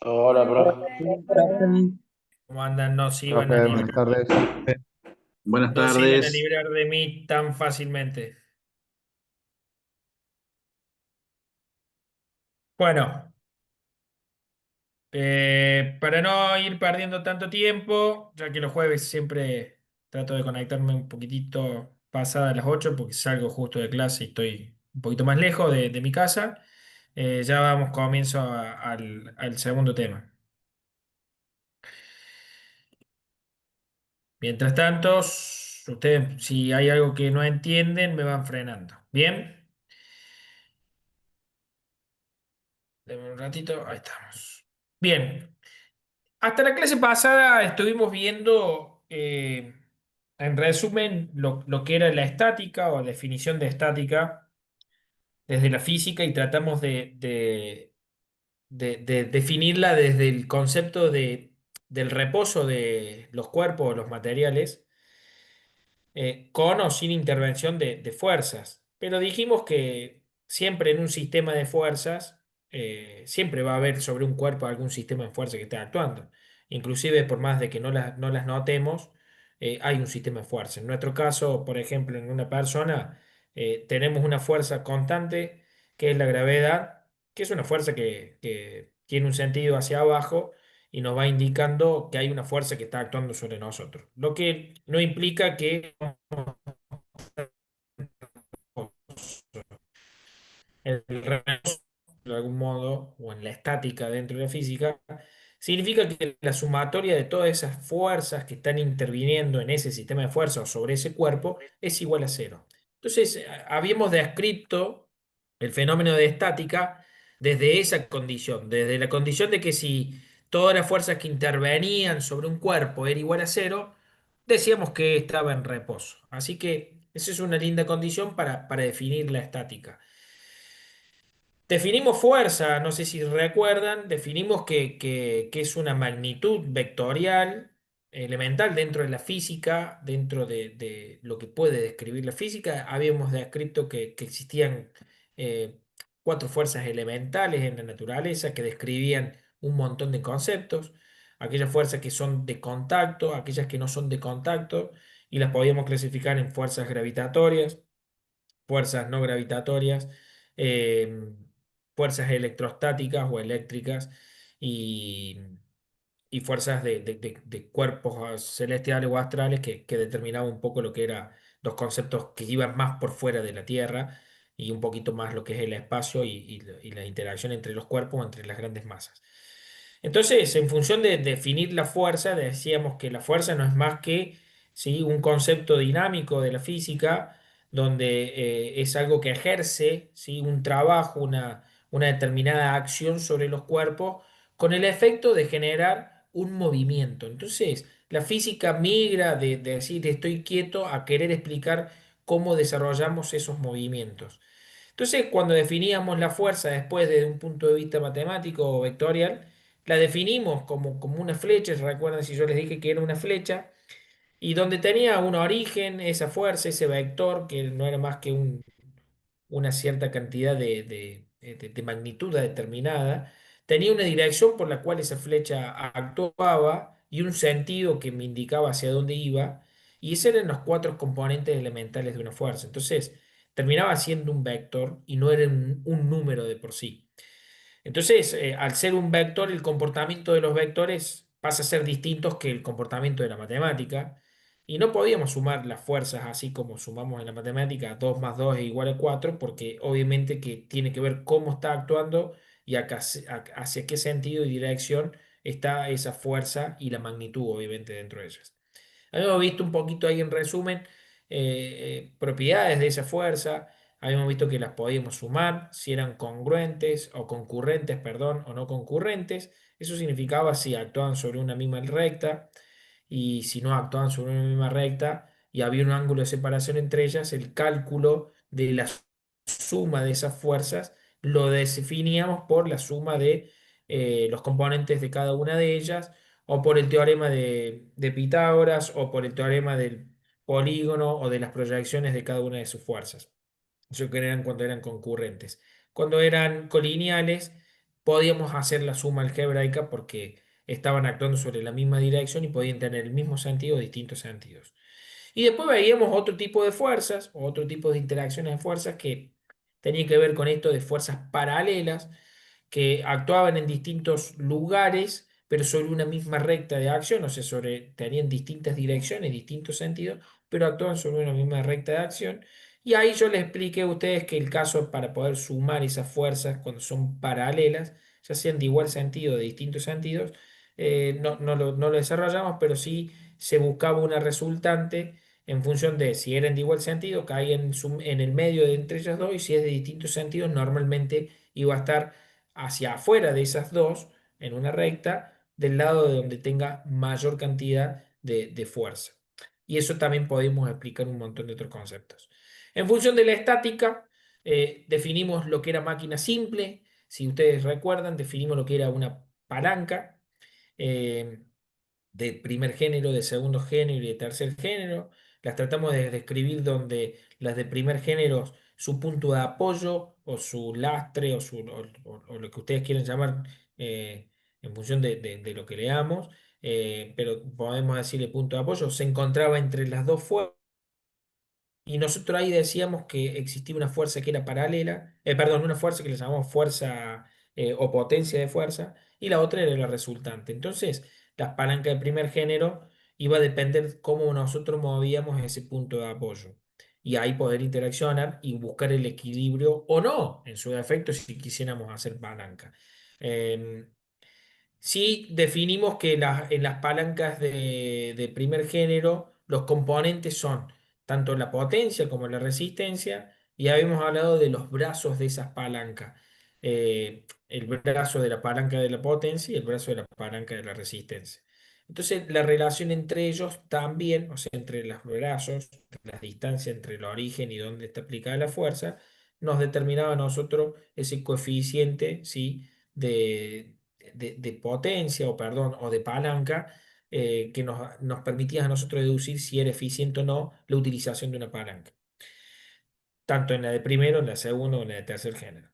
Hola, profe. ¿Cómo andan? No se iban a Profe, buenas librar, tardes. Buenas no se iban a tardes. librar de mí tan fácilmente. Bueno, para no ir perdiendo tanto tiempo, ya que los jueves siempre trato de conectarme un poquitito pasada las 8 porque salgo justo de clase y estoy un poquito más lejos de mi casa, ya vamos comienzo al segundo tema. Mientras tanto, ustedes, si hay algo que no entienden, me van frenando. ¿Bien? Deme un ratito, ahí estamos. Bien. Hasta la clase pasada estuvimos viendo, en resumen, lo que era la estática o definición de estática desde la física y tratamos de definirla desde el concepto del reposo de los cuerpos o los materiales con o sin intervención de fuerzas. Pero dijimos que siempre en un sistema de fuerzas, siempre va a haber sobre un cuerpo algún sistema de fuerza que esté actuando. Inclusive por más de que no las notemos, hay un sistema de fuerza. En nuestro caso, por ejemplo, en una persona, tenemos una fuerza constante que es la gravedad, que es una fuerza que tiene un sentido hacia abajo y nos va indicando que hay una fuerza que está actuando sobre nosotros. Lo que no implica que el reposo, de algún modo, o en la estática dentro de la física, significa que la sumatoria de todas esas fuerzas que están interviniendo en ese sistema de fuerzas o sobre ese cuerpo es igual a cero. Entonces, habíamos descrito el fenómeno de estática desde esa condición, desde la condición de que si todas las fuerzas que intervenían sobre un cuerpo era igual a cero, decíamos que estaba en reposo. Así que esa es una linda condición para definir la estática. Definimos fuerza, no sé si recuerdan, definimos que es una magnitud vectorial elemental dentro de la física, dentro de lo que puede describir la física. Habíamos descrito que existían eh, cuatro fuerzas elementales en la naturaleza que describían un montón de conceptos, aquellas fuerzas que son de contacto, aquellas que no son de contacto, y las podíamos clasificar en fuerzas gravitatorias, fuerzas no gravitatorias, eh, fuerzas electrostáticas o eléctricas y, y fuerzas de cuerpos celestiales o astrales que determinaban un poco lo que eran los conceptos que iban más por fuera de la Tierra y un poquito más lo que es el espacio y la interacción entre los cuerpos o entre las grandes masas. Entonces, en función de definir la fuerza, decíamos que la fuerza no es más que, ¿sí?, un concepto dinámico de la física, donde es algo que ejerce, ¿sí?, un trabajo, una determinada acción sobre los cuerpos, con el efecto de generar un movimiento. Entonces, la física migra de decir estoy quieto a querer explicar cómo desarrollamos esos movimientos. Entonces, cuando definíamos la fuerza después desde un punto de vista matemático o vectorial, la definimos como una flecha. ¿Recuerdan si yo les dije que era una flecha? Y donde tenía un origen, esa fuerza, ese vector, que no era más que una cierta cantidad de magnitud determinada, tenía una dirección por la cual esa flecha actuaba y un sentido que me indicaba hacia dónde iba, y esos eran los cuatro componentes elementales de una fuerza. Entonces, terminaba siendo un vector y no era un número de por sí. Entonces, al ser un vector, el comportamiento de los vectores pasa a ser distintos que el comportamiento de la matemática. Y no podíamos sumar las fuerzas así como sumamos en la matemática, 2 más 2 es igual a 4 porque obviamente que tiene que ver cómo está actuando y hacia qué sentido y dirección está esa fuerza y la magnitud, obviamente, dentro de ellas. Habíamos visto un poquito ahí en resumen propiedades de esa fuerza. Habíamos visto que las podíamos sumar, si eran congruentes o concurrentes, perdón, o no concurrentes. Eso significaba si actuaban sobre una misma recta y si no actuaban sobre una misma recta y había un ángulo de separación entre ellas, el cálculo de la suma de esas fuerzas lo definíamos por la suma de los componentes de cada una de ellas, o por el teorema de Pitágoras, o por el teorema del polígono o de las proyecciones de cada una de sus fuerzas. Eso que eran cuando eran concurrentes. Cuando eran colineales, podíamos hacer la suma algebraica porque estaban actuando sobre la misma dirección y podían tener el mismo sentido o distintos sentidos. Y después veíamos otro tipo de fuerzas, otro tipo de interacciones de fuerzas que tenían que ver con esto de fuerzas paralelas que actuaban en distintos lugares, pero sobre una misma recta de acción, o sea, tenían distintas direcciones, distintos sentidos, pero actuaban sobre una misma recta de acción. Y ahí yo les expliqué a ustedes que el caso para poder sumar esas fuerzas cuando son paralelas, ya sean de igual sentido o de distintos sentidos, no lo desarrollamos, pero sí se buscaba una resultante en función de si eran de igual sentido, caía en el medio de entre ellas dos, y si es de distintos sentidos, normalmente iba a estar hacia afuera de esas dos, en una recta, del lado de donde tenga mayor cantidad de fuerza. Y eso también podemos explicar un montón de otros conceptos. En función de la estática, definimos lo que era máquina simple. Si ustedes recuerdan, definimos lo que era una palanca. eh, de primer género, de segundo género y de tercer género. Las tratamos de describir donde las de primer género, su punto de apoyo o su lastre o lo que ustedes quieran llamar en función de lo que leamos, pero podemos decirle punto de apoyo, se encontraba entre las dos fuerzas y nosotros ahí decíamos que existía una fuerza que era paralela, perdón, una fuerza que le llamamos fuerza o potencia de fuerza, y la otra era la resultante. Entonces, la palanca de primer género iba a depender cómo nosotros movíamos ese punto de apoyo. Y ahí poder interaccionar y buscar el equilibrio o no, en su defecto, si quisiéramos hacer palanca. Em, Sí, definimos que en las palancas de primer género los componentes son tanto la potencia como la resistencia y habíamos hablado de los brazos de esas palancas. El brazo de la palanca de la potencia y el brazo de la palanca de la resistencia. Entonces, la relación entre ellos también, o sea, entre los brazos, la distancia entre el origen y dónde está aplicada la fuerza, nos determinaba a nosotros ese coeficiente, ¿sí? de potencia o perdón, o de palanca que nos permitía a nosotros deducir si era eficiente o no la utilización de una palanca, tanto en la de primero, en la de segundo o en la de tercer género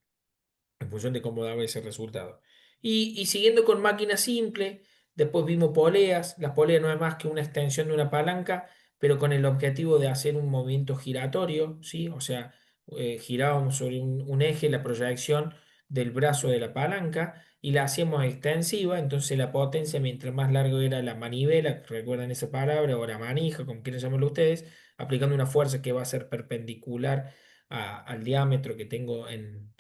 en función de cómo daba ese resultado. Y siguiendo con máquinas simples, después vimos poleas. Las poleas no es más que una extensión de una palanca, pero con el objetivo de hacer un movimiento giratorio, ¿sí? O sea, girábamos sobre un eje la proyección del brazo de la palanca y la hacíamos extensiva, entonces la potencia, mientras más largo era la manivela, recuerdan esa palabra, o la manija, como quieran llamarlo ustedes, aplicando una fuerza que va a ser perpendicular al diámetro que tengo en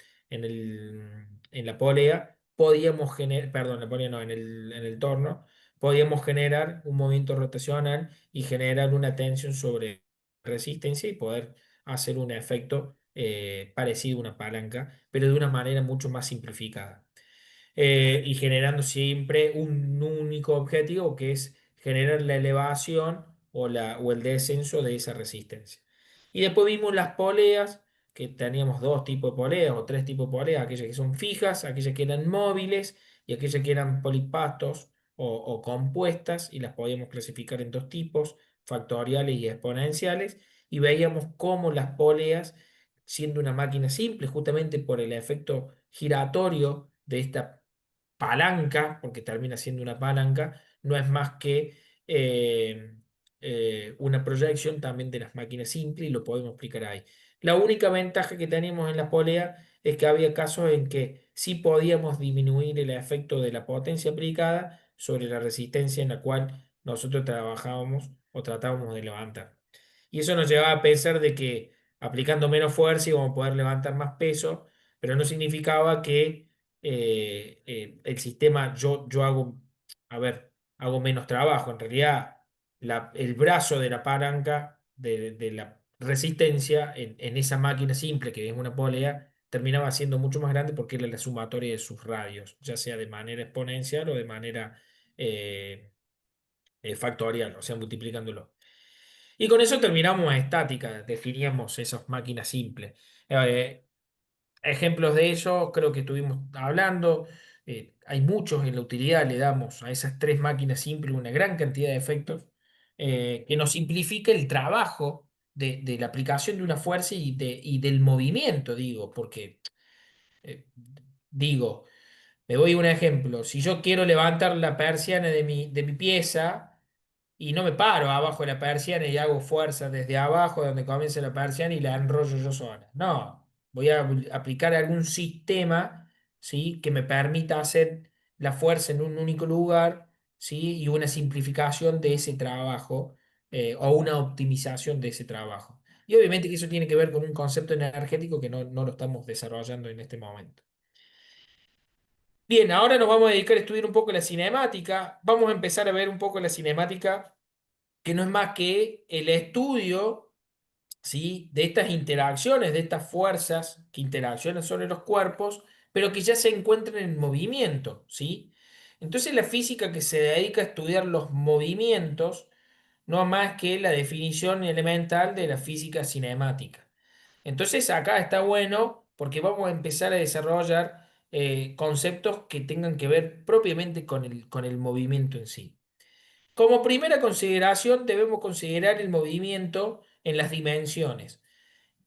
la polea, podíamos generar, perdón, la polea no, en el torno, podíamos generar un movimiento rotacional y generar una tensión sobre resistencia y poder hacer un efecto parecido a una palanca, pero de una manera mucho más simplificada y generando siempre un único objetivo que es generar la elevación o el descenso de esa resistencia. Y después vimos las poleas, que teníamos dos tipos de poleas o tres tipos de poleas, aquellas que son fijas, aquellas que eran móviles y aquellas que eran polipastos o compuestas, y las podíamos clasificar en dos tipos, factoriales y exponenciales, y veíamos cómo las poleas, siendo una máquina simple, justamente por el efecto giratorio de esta palanca, porque termina siendo una palanca, no es más que una proyección también de las máquinas simples y lo podemos explicar ahí. La única ventaja que teníamos en la polea es que había casos en que sí podíamos disminuir el efecto de la potencia aplicada sobre la resistencia en la cual nosotros trabajábamos o tratábamos de levantar. Y eso nos llevaba a pensar de que aplicando menos fuerza íbamos a poder levantar más peso, pero no significaba que el sistema, yo hago, a ver, hago menos trabajo. En realidad, el brazo de la palanca de la resistencia en esa máquina simple que es una polea terminaba siendo mucho más grande porque era la sumatoria de sus radios, ya sea de manera exponencial o de manera eh, factorial, o sea, multiplicándolo. Y con eso terminamos estática, definíamos esas máquinas simples. Eh, Ejemplos de ello, creo que estuvimos hablando. Hay muchos en la utilidad, le damos a esas tres máquinas simples una gran cantidad de efectos que nos simplifica el trabajo de la aplicación de una fuerza y del movimiento, digo, porque, eh, digo, Me doy un ejemplo. Si yo quiero levantar la persiana de mi pieza y no me paro abajo de la persiana y hago fuerza desde abajo, donde comienza la persiana, y la enrollo yo sola. No, voy a aplicar algún sistema, ¿sí? Que me permita hacer la fuerza en un único lugar, ¿sí? Y una simplificación de ese trabajo, o una optimización de ese trabajo. Y obviamente que eso tiene que ver con un concepto energético que no lo estamos desarrollando en este momento. Bien, ahora nos vamos a dedicar a estudiar un poco la cinemática. Vamos a empezar a ver un poco la cinemática, que no es más que el estudio, ¿sí? De estas interacciones, de estas fuerzas que interaccionan sobre los cuerpos, pero que ya se encuentran en movimiento, ¿sí? Entonces la física que se dedica a estudiar los movimientos no más que la definición elemental de la física cinemática. Entonces acá está bueno porque vamos a empezar a desarrollar conceptos que tengan que ver propiamente con el movimiento en sí. Como primera consideración, debemos considerar el movimiento en las dimensiones.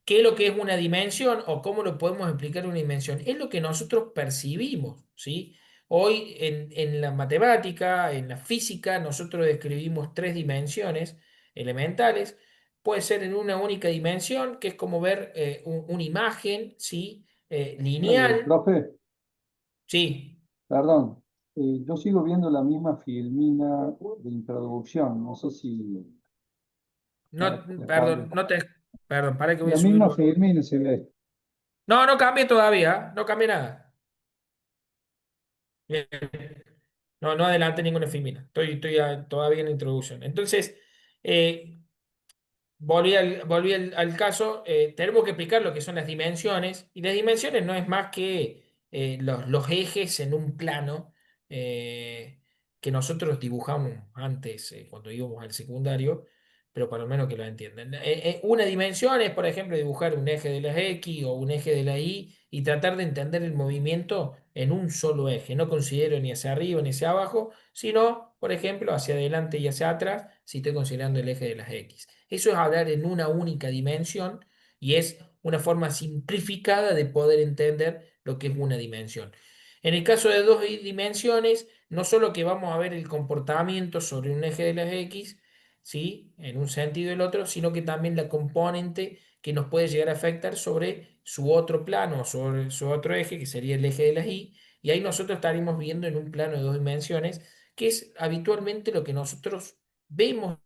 ¿Qué es lo que es una dimensión o cómo lo podemos explicar una dimensión? Es lo que nosotros percibimos, ¿sí? Hoy en la matemática, en la física, nosotros describimos tres dimensiones elementales. Puede ser en una única dimensión, que es como ver una imagen, ¿sí? Lineal, Profe, sí. perdón, yo sigo viendo la misma filmina de introducción, no sé si para No, que me cambie. perdón, perdón, para que voy a La misma subirlo. filmina se ve. No, no cambie todavía, no cambie nada. Bien. No, no adelante ninguna efímera. Estoy todavía en la introducción. Entonces, eh, volví al caso. Tenemos que explicar lo que son las dimensiones. Y las dimensiones no es más que los ejes en un plano, que nosotros dibujamos antes, cuando íbamos al secundario, pero por lo menos que lo entiendan. Una dimensión es, por ejemplo, dibujar un eje de las X o un eje de la Y y tratar de entender el movimiento en un solo eje. No considero ni hacia arriba ni hacia abajo, sino, por ejemplo, hacia adelante y hacia atrás, si estoy considerando el eje de las X. Eso es hablar en una única dimensión y es una forma simplificada de poder entender lo que es una dimensión. En el caso de dos dimensiones, no solo que vamos a ver el comportamiento sobre un eje de las X, ¿sí? En un sentido y el otro, sino que también la componente que nos puede llegar a afectar sobre su otro plano, sobre su otro eje, que sería el eje de las Y, y ahí nosotros estaríamos viendo en un plano de dos dimensiones, que es habitualmente lo que nosotros vemos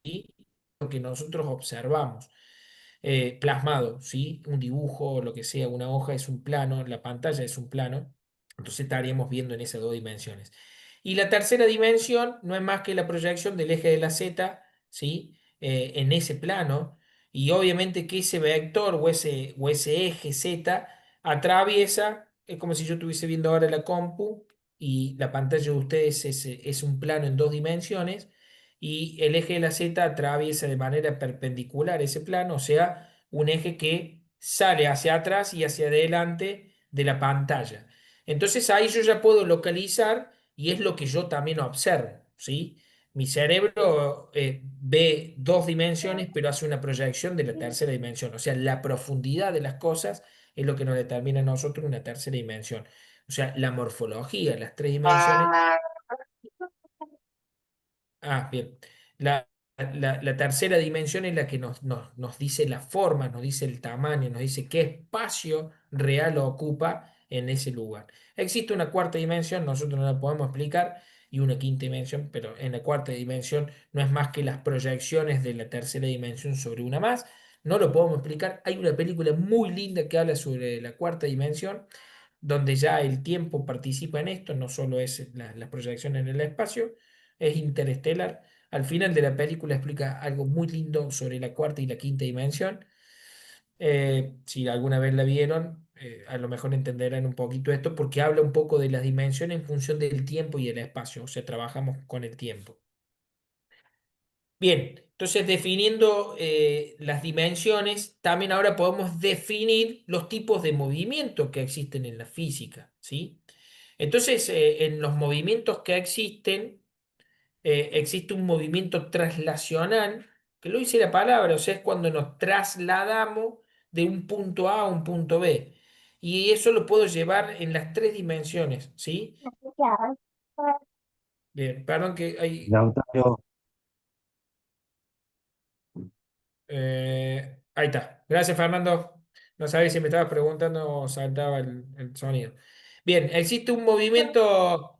y lo que nosotros observamos plasmado, ¿sí? Un dibujo o lo que sea, una hoja es un plano, la pantalla es un plano, entonces estaríamos viendo en esas dos dimensiones. Y la tercera dimensión no es más que la proyección del eje de la Z, ¿sí? En ese plano, y obviamente que ese vector o ese eje Z atraviesa, es como si yo estuviese viendo ahora la compu y la pantalla de ustedes es un plano en dos dimensiones y el eje de la Z atraviesa de manera perpendicular ese plano, o sea, un eje que sale hacia atrás y hacia adelante de la pantalla. Entonces ahí yo ya puedo localizar y es lo que yo también observo, ¿sí? Mi cerebro ve dos dimensiones, pero hace una proyección de la tercera dimensión, o sea, la profundidad de las cosas es lo que nos determina a nosotros una tercera dimensión. O sea, la morfología, las tres dimensiones. Ah, bien. La tercera dimensión es la que nos dice la forma, nos dice el tamaño, nos dice qué espacio real ocupa en ese lugar. Existe una cuarta dimensión, nosotros no la podemos explicar, y una quinta dimensión, pero en la cuarta dimensión no es más que las proyecciones de la tercera dimensión sobre una más. No lo podemos explicar. Hay una película muy linda que habla sobre la cuarta dimensión, donde ya el tiempo participa en esto, no solo es la proyección en el espacio, es interestelar. Al final de la película explica algo muy lindo sobre la cuarta y la quinta dimensión. Si alguna vez la vieron, a lo mejor entenderán un poquito esto, porque habla un poco de las dimensiones en función del tiempo y el espacio, o sea, trabajamos con el tiempo. Bien, entonces definiendo las dimensiones, también ahora podemos definir los tipos de movimiento que existen en la física, ¿sí? Entonces, en los movimientos que existen, existe un movimiento traslacional, que lo dice la palabra, o sea, es cuando nos trasladamos de un punto A a un punto B. Y eso lo puedo llevar en las tres dimensiones, ¿sí? Bien, perdón que hay... Lautaro, ahí está. Gracias, Fernando. No sabía si me estabas preguntando o saltaba el sonido. Bien, existe un movimiento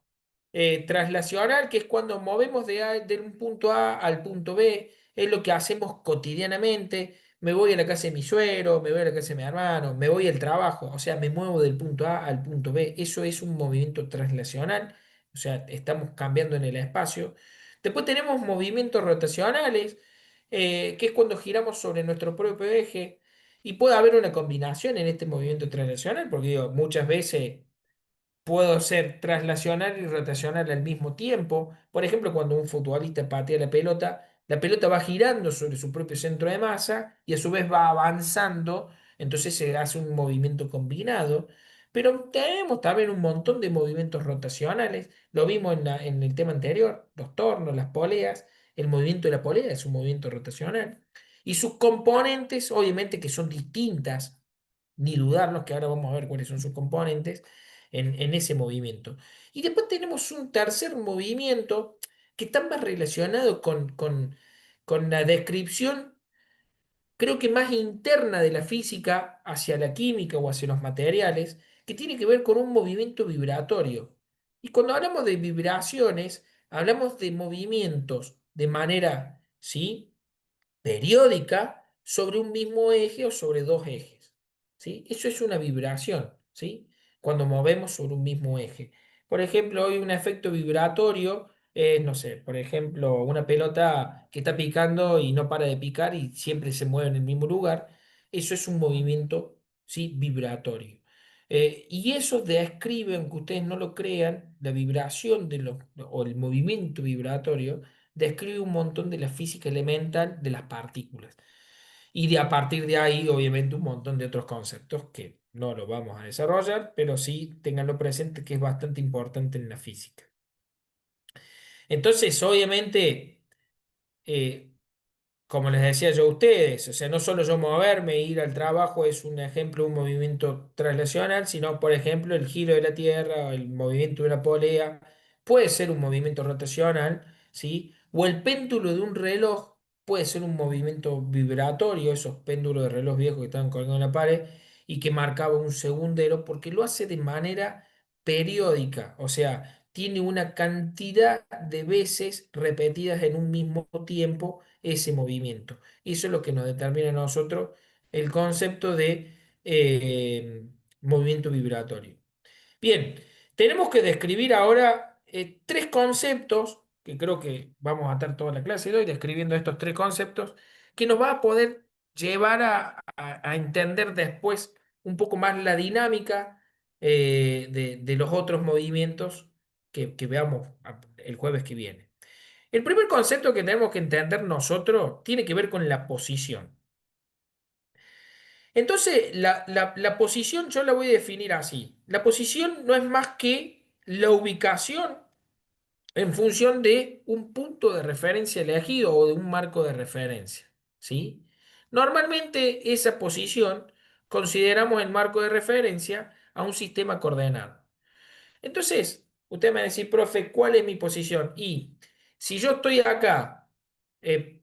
traslacional que es cuando movemos de un punto A al punto B. Es lo que hacemos cotidianamente. Me voy a la casa de mi suegro, me voy a la casa de mi hermano, me voy al trabajo. O sea, me muevo del punto A al punto B. Eso es un movimiento traslacional. O sea, estamos cambiando en el espacio. Después tenemos movimientos rotacionales que es cuando giramos sobre nuestro propio eje. Y puede haber una combinación en este movimiento translacional, porque digo, muchas veces puedo ser traslacional y rotacional al mismo tiempo. Por ejemplo, cuando un futbolista patea la pelota va girando sobre su propio centro de masa y a su vez va avanzando, entonces se hace un movimiento combinado. Pero tenemos también un montón de movimientos rotacionales. Lo vimos en el tema anterior, los tornos, las poleas. El movimiento de la polea es un movimiento rotacional. Y sus componentes, obviamente que son distintas, ni dudarnos que ahora vamos a ver cuáles son sus componentes en ese movimiento. Y después tenemos un tercer movimiento que está más relacionado con la descripción, creo que más interna de la física hacia la química o hacia los materiales, que tiene que ver con un movimiento vibratorio. Y cuando hablamos de vibraciones, hablamos de movimientos de manera, ¿sí?, periódica sobre un mismo eje o sobre dos ejes. ¿Sí? Eso es una vibración, ¿sí? Cuando movemos sobre un mismo eje. Por ejemplo, hoy un efecto vibratorio es, no sé, por ejemplo, una pelota que está picando y no para de picar y siempre se mueve en el mismo lugar. Eso es un movimiento, ¿sí?, vibratorio. Y eso describe, aunque ustedes no lo crean, la vibración o el movimiento vibratorio describe un montón de la física elemental de las partículas. Y a partir de ahí, obviamente, un montón de otros conceptos que no lo vamos a desarrollar, pero sí tenganlo presente que es bastante importante en la física. Entonces, obviamente, eh, como les decía yo a ustedes, o sea, no solo yo moverme e ir al trabajo es un ejemplo de un movimiento translacional, sino, por ejemplo, el giro de la Tierra, o el movimiento de una polea, puede ser un movimiento rotacional, ¿sí? O el péndulo de un reloj puede ser un movimiento vibratorio, esos péndulos de reloj viejos que estaban colgando en la pared y que marcaba un segundero, porque lo hace de manera periódica, o sea, tiene una cantidad de veces repetidas en un mismo tiempo ese movimiento. Eso es lo que nos determina a nosotros el concepto de movimiento vibratorio. Bien, tenemos que describir ahora tres conceptos, que creo que vamos a estar toda la clase de hoy describiendo estos tres conceptos, que nos va a poder llevar a entender después un poco más la dinámica de los otros movimientos que veamos el jueves que viene. El primer concepto que tenemos que entender nosotros tiene que ver con la posición. Entonces, la posición yo la voy a definir así. La posición no es más que la ubicación en función de un punto de referencia elegido o de un marco de referencia. ¿Sí? Normalmente esa posición consideramos el marco de referencia a un sistema coordenado. Entonces, usted me va a decir, profe, ¿cuál es mi posición? Y si yo estoy acá, eh,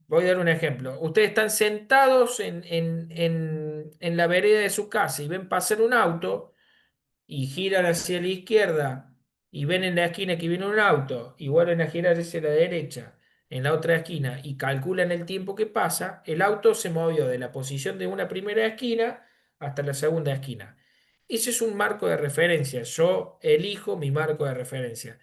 voy a dar un ejemplo. Ustedes están sentados en la vereda de su casa y ven pasar un auto y giran hacia la izquierda y ven en la esquina que viene un auto y vuelven a girar hacia la derecha en la otra esquina y calculan el tiempo que pasa, el auto se movió de la posición de una primera esquina hasta la segunda esquina. Ese es un marco de referencia. Yo elijo mi marco de referencia.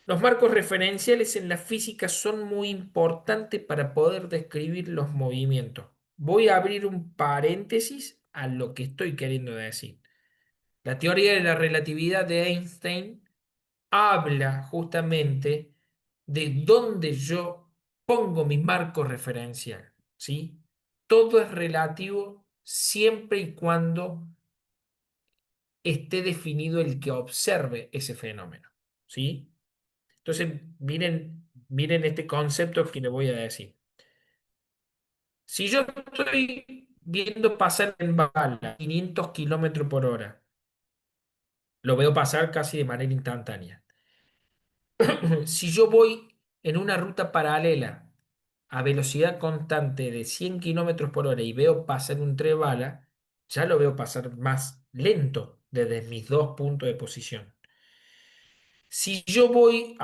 Los marcos referenciales en la física son muy importantes para poder describir los movimientos. Voy a abrir un paréntesis a lo que estoy queriendo decir. La teoría de la relatividad de Einstein habla justamente de dónde yo pongo mi marco referencial, ¿sí? Todo es relativo siempre y cuando esté definido el que observe ese fenómeno, ¿sí? Entonces, miren este concepto que le voy a decir. Si yo estoy viendo pasar en bala 500 kilómetros por hora. Lo veo pasar casi de manera instantánea. Si yo voy en una ruta paralela a velocidad constante de 100 kilómetros por hora y veo pasar un tren bala, ya lo veo pasar más lento desde mis dos puntos de posición. Si yo voy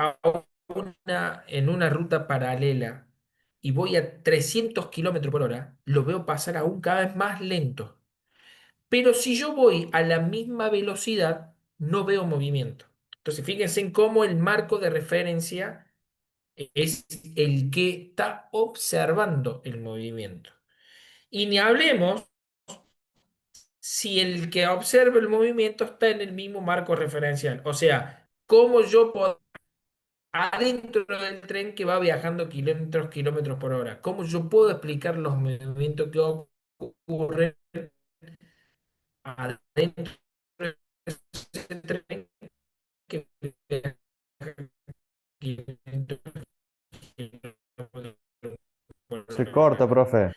en una ruta paralela y voy a 300 kilómetros por hora, lo veo pasar aún cada vez más lento. Pero si yo voy a la misma velocidad, no veo movimiento. Entonces, fíjense en cómo el marco de referencia es el que está observando el movimiento. Y ni hablemos si el que observa el movimiento está en el mismo marco referencial. O sea, cómo yo puedo, adentro del tren que va viajando kilómetros por hora, cómo yo puedo explicar los movimientos que ocurren adentro del tren que viaja kilómetros por Se corta, hora. profe.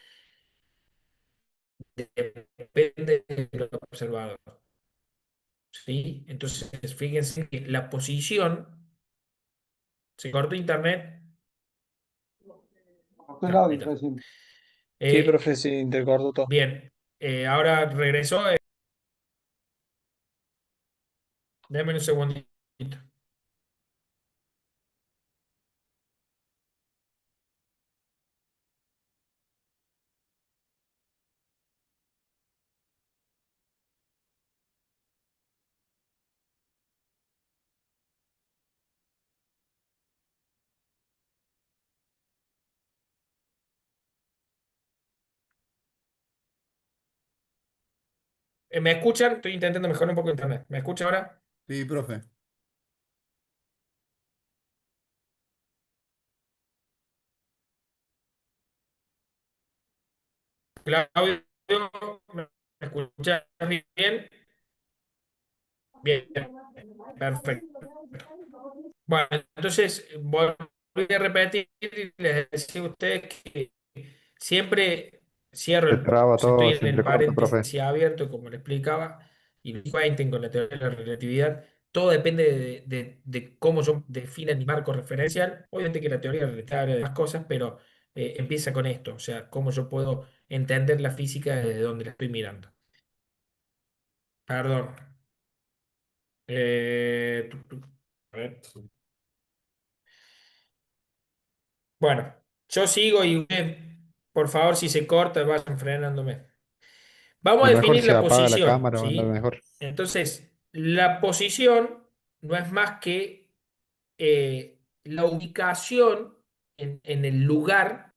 Depende de lo observado. ¿Sí? Entonces, fíjense que la posición, se cortó internet. Por el No, ahí audio está. recién. Sí, Eh, profe, sí, intercortó todo. bien, ahora regresó. Déjame un segundito. ¿Me escuchan? Estoy intentando mejorar un poco internet. ¿Me escucha ahora? Sí, profe. Claudio, ¿me escuchas bien? Bien, perfecto. Bueno, entonces voy a repetir y les decía a ustedes que siempre cierro Se traba si estoy todo, en se el entrecorta, profe. paréntesis abierto, como le explicaba, y Einstein con la teoría de la relatividad, todo depende de cómo yo defina mi marco referencial. Obviamente que la teoría de la relatividad habla de más cosas, pero empieza con esto, o sea, cómo yo puedo entender la física desde donde la estoy mirando. Perdón. A ver. Bueno, yo sigo y usted, por favor, si se corta, vayan frenándome. Vamos O a mejor definir se la apaga la posición, cámara, anda ¿sí? mejor. Entonces, la posición no es más que la ubicación en el lugar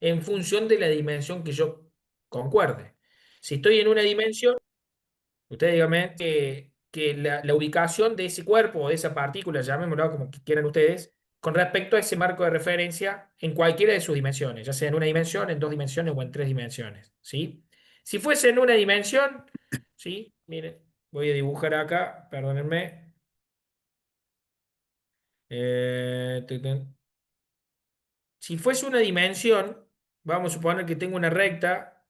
en función de la dimensión que yo concuerde. Si estoy en una dimensión, usted dígame que la ubicación de ese cuerpo o de esa partícula, llamémoslo como quieran ustedes, con respecto a ese marco de referencia en cualquiera de sus dimensiones, ya sea en una dimensión, en dos dimensiones o en tres dimensiones, ¿sí? Si fuese en una dimensión, ¿sí? Miren, voy a dibujar acá, perdónenme. Si fuese una dimensión, vamos a suponer que tengo una recta,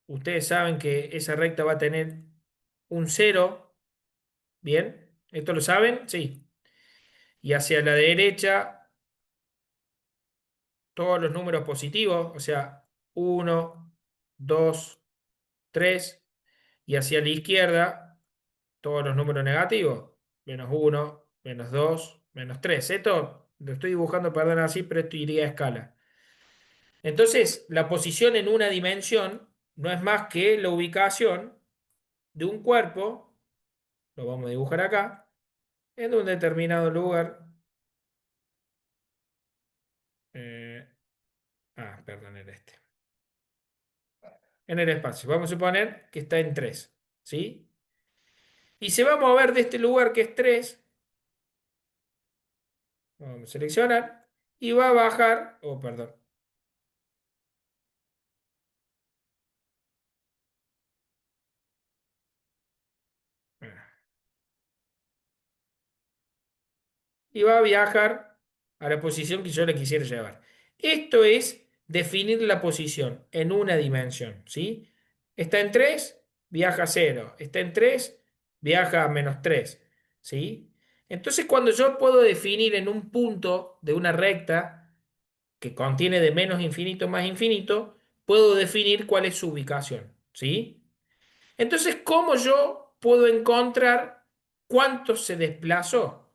ustedes saben que esa recta va a tener un cero, ¿bien? ¿Esto lo saben? Sí. Y hacia la derecha todos los números positivos, o sea, uno, 2, 3, y hacia la izquierda todos los números negativos, menos uno, menos 2, menos 3. Esto lo estoy dibujando, perdón, así, pero esto iría a escala. Entonces, la posición en una dimensión no es más que la ubicación de un cuerpo, lo vamos a dibujar acá, en un determinado lugar. eh, perdón, en este. En el espacio. Vamos a suponer que está en 3, ¿sí? Y se va a mover de este lugar que es 3, vamos a seleccionar, y va a bajar, oh, perdón, y va a viajar a la posición que yo le quisiera llevar. Esto es definir la posición en una dimensión, ¿sí? Está en 3, viaja a 0. Está en 3, viaja a -3. ¿Sí? Entonces, cuando yo puedo definir en un punto de una recta que contiene de menos infinito más infinito, puedo definir cuál es su ubicación. ¿Sí? Entonces, ¿cómo yo puedo encontrar cuánto se desplazó?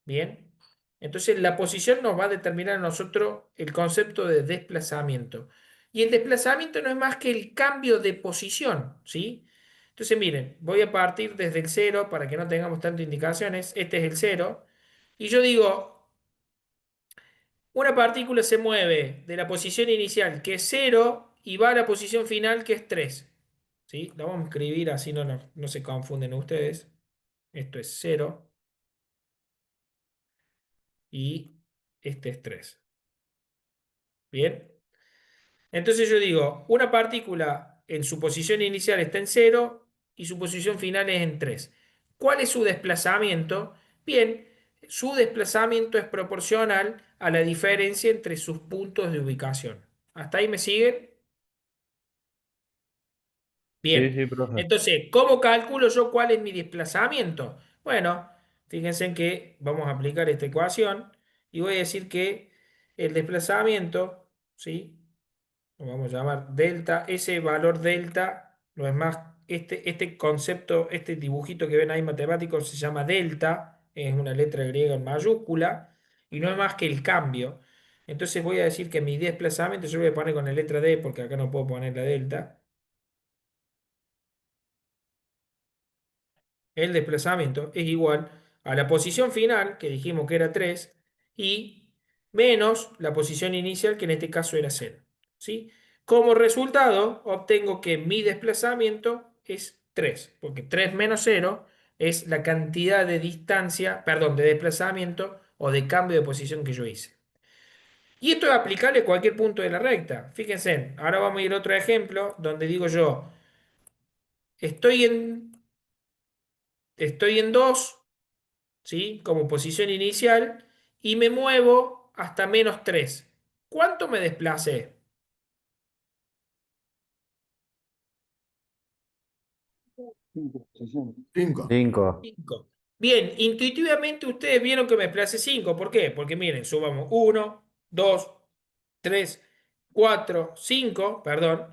Bien. Entonces, la posición nos va a determinar a nosotros el concepto de desplazamiento. Y el desplazamiento no es más que el cambio de posición, ¿sí? Entonces, miren, voy a partir desde el cero para que no tengamos tantas indicaciones. Este es el cero. Y yo digo, una partícula se mueve de la posición inicial, que es cero, y va a la posición final, que es 3. ¿Sí? La vamos a escribir así no se confunden ustedes. Esto es cero y este es 3. Bien. Entonces yo digo, una partícula en su posición inicial está en cero y su posición final es en 3. ¿Cuál es su desplazamiento? Bien, su desplazamiento es proporcional a la diferencia entre sus puntos de ubicación. ¿Hasta ahí me siguen? Sí, Bien. sí, profe. Entonces, ¿cómo calculo yo cuál es mi desplazamiento? Bueno, fíjense en que vamos a aplicar esta ecuación y voy a decir que el desplazamiento, ¿sí? Lo vamos a llamar delta, ese valor delta no es más, este concepto, este dibujito que ven ahí matemático se llama delta, es una letra griega en mayúscula, y no es más que el cambio. Entonces voy a decir que mi desplazamiento, yo lo voy a poner con la letra D porque acá no puedo poner la delta. El desplazamiento es igual a la posición final, que dijimos que era 3 y menos la posición inicial, que en este caso era 0. ¿Sí? Como resultado, obtengo que mi desplazamiento es 3 porque 3 menos 0 es la cantidad de distancia, perdón, de desplazamiento o de cambio de posición que yo hice. Y esto es aplicable a cualquier punto de la recta. Fíjense, ahora vamos a ir a otro ejemplo donde digo yo, estoy en 2, ¿sí? Como posición inicial y me muevo hasta -3. ¿Cuánto me desplacé? 5 posiciones. 5. 5. 5. Bien, intuitivamente ustedes vieron que me desplacé 5. ¿Por qué? Porque miren, subamos 1, 2, 3, 4, 5, perdón.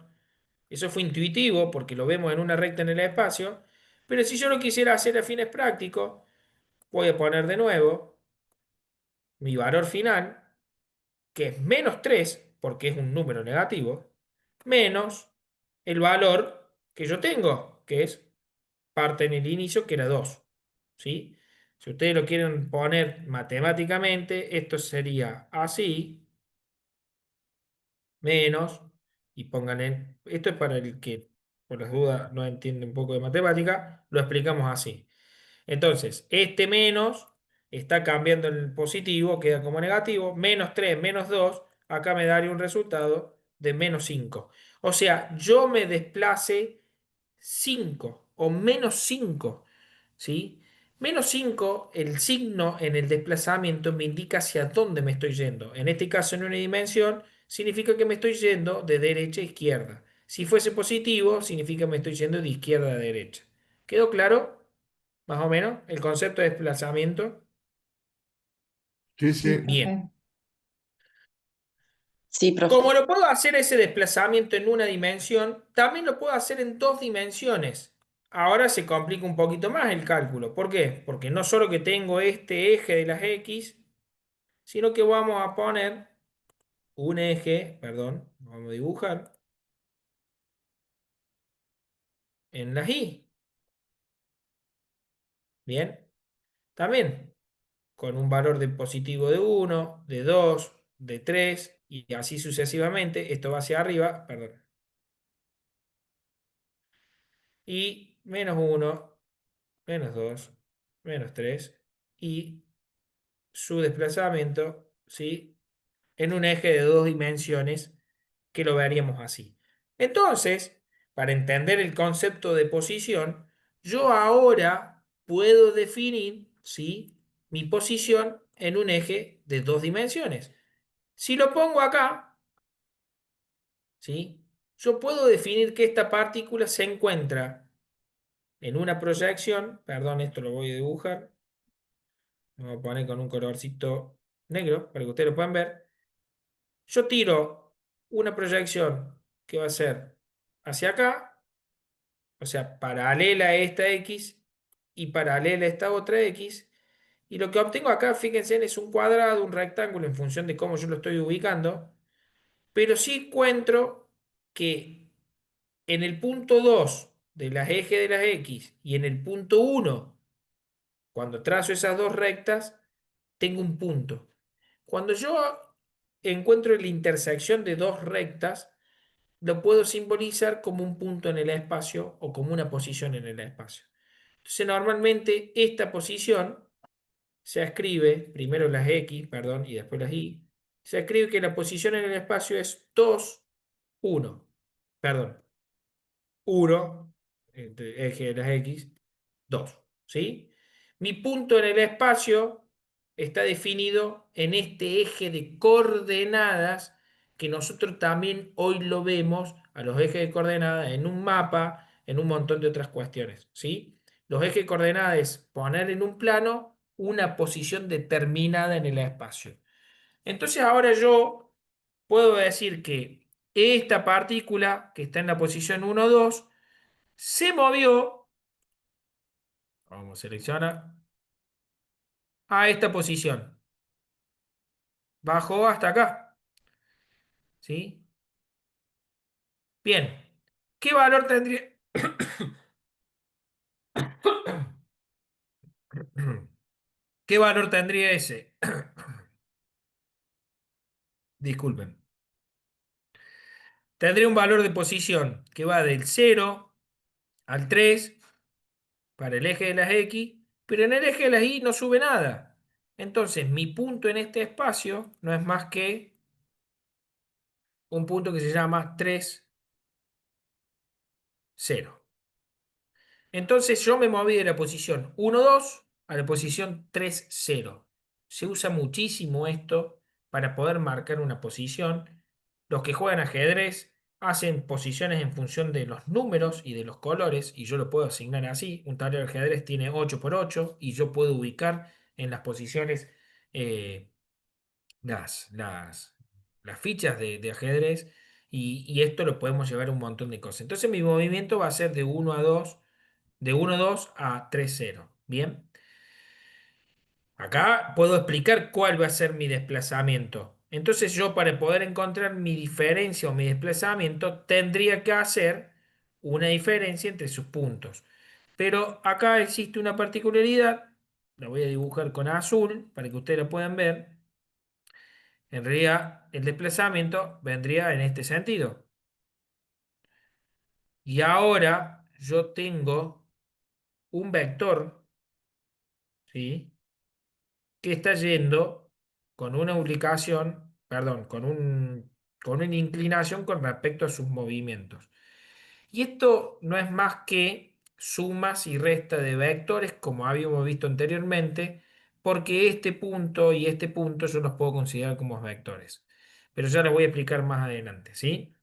Eso fue intuitivo porque lo vemos en una recta en el espacio. Pero si yo lo quisiera hacer a fines prácticos, voy a poner de nuevo mi valor final, que es -3 porque es un número negativo, menos el valor que yo tengo, que es parte en el inicio, que era 2. ¿Sí? Si ustedes lo quieren poner matemáticamente, esto sería así, menos, y pónganle, esto es para el que por las dudas no entiende un poco de matemática, lo explicamos así. Entonces, este menos está cambiando en el positivo, queda como negativo, -3 -2 acá me daría un resultado de -5. O sea, yo me desplace 5 o -5, ¿sí? -5, el signo en el desplazamiento me indica hacia dónde me estoy yendo. En este caso, en una dimensión, significa que me estoy yendo de derecha a izquierda. Si fuese positivo, significa que me estoy yendo de izquierda a derecha. ¿Quedó claro? Más o menos, el concepto de desplazamiento. Sí, Sí, sí. Bien. profe. Sí, Como profe. lo puedo hacer ese desplazamiento en una dimensión, también lo puedo hacer en 2 dimensiones. Ahora se complica un poquito más el cálculo. ¿Por qué? Porque no solo que tengo este eje de las X, sino que vamos a poner un eje, perdón, lo vamos a dibujar en las Y. Bien, también con un valor de positivo de 1, de 2, de 3 y así sucesivamente. Esto va hacia arriba, perdón. Y -1, -2, -3 y su desplazamiento, ¿sí? En un eje de 2 dimensiones que lo veríamos así. Entonces, para entender el concepto de posición, yo ahora puedo definir, ¿sí? Mi posición en un eje de 2 dimensiones. Si lo pongo acá, ¿sí? yo puedo definir que esta partícula se encuentra en una proyección, perdón, esto lo voy a dibujar, lo voy a poner con un colorcito negro para que ustedes lo puedan ver. Yo tiro una proyección que va a ser hacia acá, o sea, paralela a esta X y paralela a esta otra X. Y lo que obtengo acá, fíjense, es un cuadrado, un rectángulo en función de cómo yo lo estoy ubicando. Pero sí encuentro que en el punto 2 de las ejes de las X y en el punto 1, cuando trazo esas dos rectas, tengo un punto. Cuando yo encuentro la intersección de dos rectas, lo puedo simbolizar como un punto en el espacio o como una posición en el espacio. Entonces, normalmente esta posición se escribe, primero las X, perdón, y después las Y, se escribe que la posición en el espacio es 2, 1, perdón, 1, entre eje de las X, 2, ¿sí? Mi punto en el espacio está definido en este eje de coordenadas que nosotros también hoy lo vemos a los ejes de coordenadas en un mapa, en un montón de otras cuestiones, ¿sí? Los ejes de coordenadas es poner en un plano una posición determinada en el espacio. Entonces ahora yo puedo decir que esta partícula que está en la posición 1, 2 se movió, vamos a seleccionar, a esta posición. Bajó hasta acá. ¿Sí? Bien. ¿Qué valor tendría? ¿Qué valor tendría ese? Disculpen. Tendría un valor de posición que va del 0 al 3 para el eje de las X, pero en el eje de las Y no sube nada. Entonces, mi punto en este espacio no es más que un punto que se llama 3, 0. Entonces yo me moví de la posición 1, 2 a la posición 3, 0. Se usa muchísimo esto para poder marcar una posición. Los que juegan ajedrez hacen posiciones en función de los números y de los colores, y yo lo puedo asignar así. Un tablero de ajedrez tiene 8 por 8 y yo puedo ubicar en las posiciones eh, las, las, las fichas de ajedrez, y esto lo podemos llevar a un montón de cosas. Entonces mi movimiento va a ser de 1 a 2, de 1 2 a 3 0. Bien. Acá puedo explicar cuál va a ser mi desplazamiento. Entonces yo, para poder encontrar mi diferencia o mi desplazamiento, tendría que hacer una diferencia entre sus puntos. Pero acá existe una particularidad. La voy a dibujar con azul para que ustedes la puedan ver. En realidad, el desplazamiento vendría en este sentido. Y ahora yo tengo un vector, ¿sí?, que está yendo con una ubicación, perdón, con una inclinación con respecto a sus movimientos. Y esto no es más que sumas y restas de vectores, como habíamos visto anteriormente, porque este punto y este punto yo los puedo considerar como vectores. Pero ya les voy a explicar más adelante, ¿sí?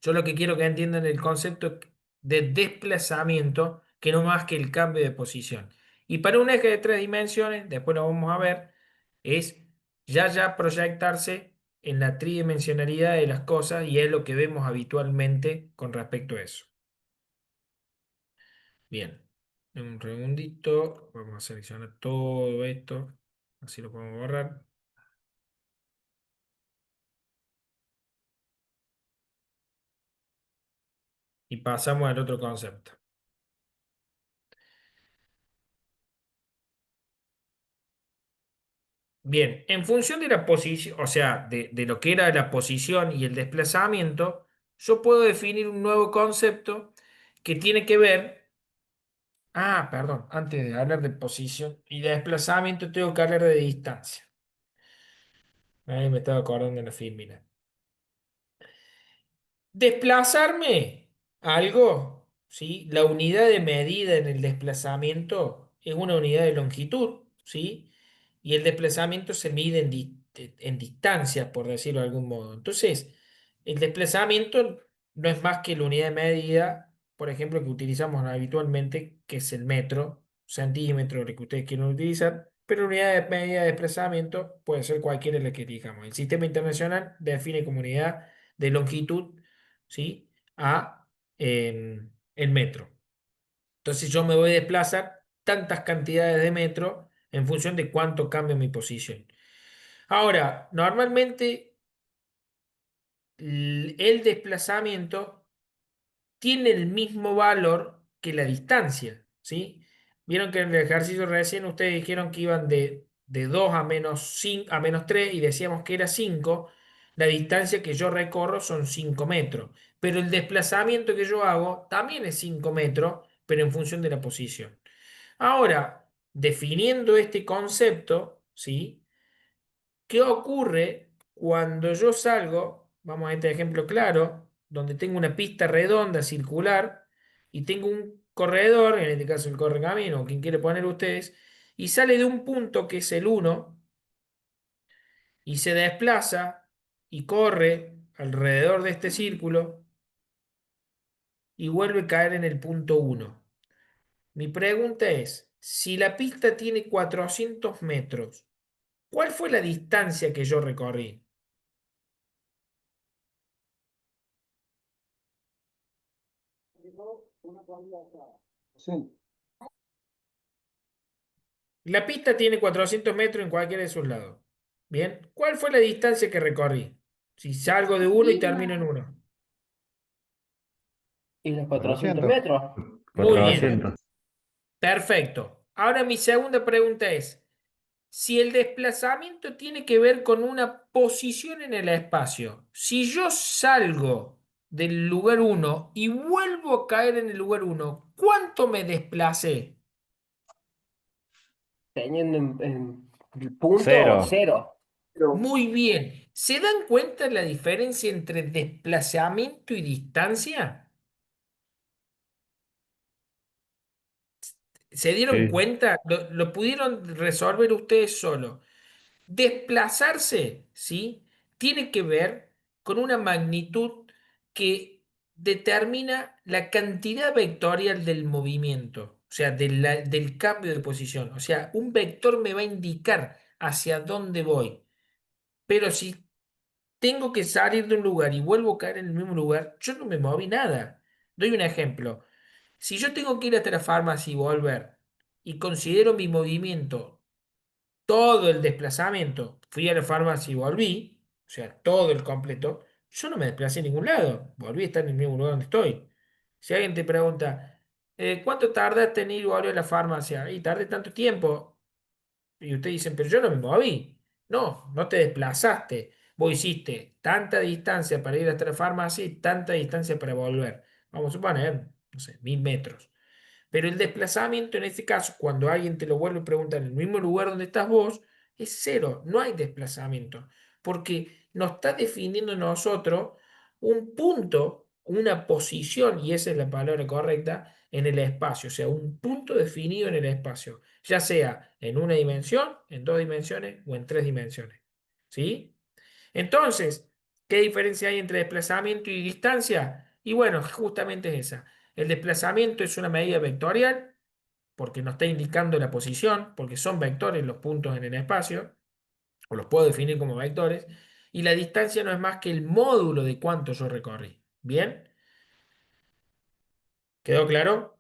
Yo lo que quiero que entiendan es el concepto de desplazamiento, que no más que el cambio de posición. Y para un eje de 3 dimensiones, después lo vamos a ver, es ya proyectarse en la tridimensionalidad de las cosas, y es lo que vemos habitualmente con respecto a eso. Bien, un segundito, vamos a seleccionar todo esto, así lo podemos borrar. Y pasamos al otro concepto. Bien, en función de la posición, o sea, de lo que era la posición y el desplazamiento, yo puedo definir un nuevo concepto que tiene que ver. Ah, perdón, antes de hablar de posición y de desplazamiento, tengo que hablar de distancia. Ahí me estaba acordando de la filmina. Desplazarme algo, ¿sí? La unidad de medida en el desplazamiento es una unidad de longitud, ¿sí? Y el desplazamiento se mide en distancia, por decirlo de algún modo. Entonces, el desplazamiento no es más que la unidad de medida, por ejemplo, que utilizamos habitualmente, que es el metro, centímetro, lo que ustedes quieran utilizar, pero la unidad de medida de desplazamiento puede ser cualquiera de la que elijamos. El sistema internacional define como unidad de longitud, ¿sí? a el metro. Entonces yo me voy a desplazar tantas cantidades de metro en función de cuánto cambie mi posición. Ahora, normalmente el desplazamiento tiene el mismo valor que la distancia, ¿sí? Vieron que en el ejercicio recién ustedes dijeron que iban de 2 a menos 5, a menos 3 y decíamos que era 5. La distancia que yo recorro son 5 metros, pero el desplazamiento que yo hago también es 5 metros, pero en función de la posición. Ahora, definiendo este concepto, ¿sí? ¿Qué ocurre cuando yo salgo? Vamos a este ejemplo claro, donde tengo una pista redonda, circular, y tengo un corredor, en este caso el correcamino, o quien quiere poner ustedes, y sale de un punto que es el uno y se desplaza y corre alrededor de este círculo y vuelve a caer en el punto uno. Mi pregunta es, si la pista tiene 400 metros, ¿cuál fue la distancia que yo recorrí? Sí. La pista tiene 400 metros en cualquiera de sus lados. Bien, ¿cuál fue la distancia que recorrí? Si salgo de uno y termino en uno. Y los 400 400. metros. Muy bien, 400. perfecto. Ahora mi segunda pregunta es, si el desplazamiento tiene que ver con una posición en el espacio, si yo salgo del lugar uno y vuelvo a caer en el lugar uno, ¿cuánto me desplacé? Teniendo en el punto Cero. cero. Muy bien. ¿Se dan cuenta la diferencia entre desplazamiento y distancia? ¿Se dieron Sí, cuenta? Lo pudieron resolver ustedes solo. Desplazarse, ¿sí? Tiene que ver con una magnitud que determina la cantidad vectorial del movimiento, o sea, del cambio de posición. O sea, un vector me va a indicar hacia dónde voy. Pero si tengo que salir de un lugar y vuelvo a caer en el mismo lugar, yo no me moví nada. Doy un ejemplo. Si yo tengo que ir hasta la farmacia y volver y considero mi movimiento todo el desplazamiento, fui a la farmacia y volví, o sea, todo el completo, yo no me desplacé a ningún lado, volví a estar en el mismo lugar donde estoy. Si alguien te pregunta, ¿cuánto tardaste en ir y volver a la farmacia? Y tardé tanto tiempo. Y ustedes dicen, pero yo no me moví. No, no te desplazaste. Vos hiciste tanta distancia para ir hasta la farmacia y tanta distancia para volver. Vamos a suponer, no sé, 1000 metros. Pero el desplazamiento en este caso, cuando alguien te lo vuelve a preguntar en el mismo lugar donde estás vos, es cero, no hay desplazamiento, porque nos está definiendo nosotros un punto, una posición, y esa es la palabra correcta, en el espacio, o sea, un punto definido en el espacio, ya sea en una dimensión, en dos dimensiones o en tres dimensiones. ¿Sí? Entonces, ¿qué diferencia hay entre desplazamiento y distancia? Y bueno, justamente es esa. El desplazamiento es una medida vectorial porque nos está indicando la posición, porque son vectores los puntos en el espacio, o los puedo definir como vectores, y la distancia no es más que el módulo de cuánto yo recorrí. ¿Bien? ¿Quedó claro?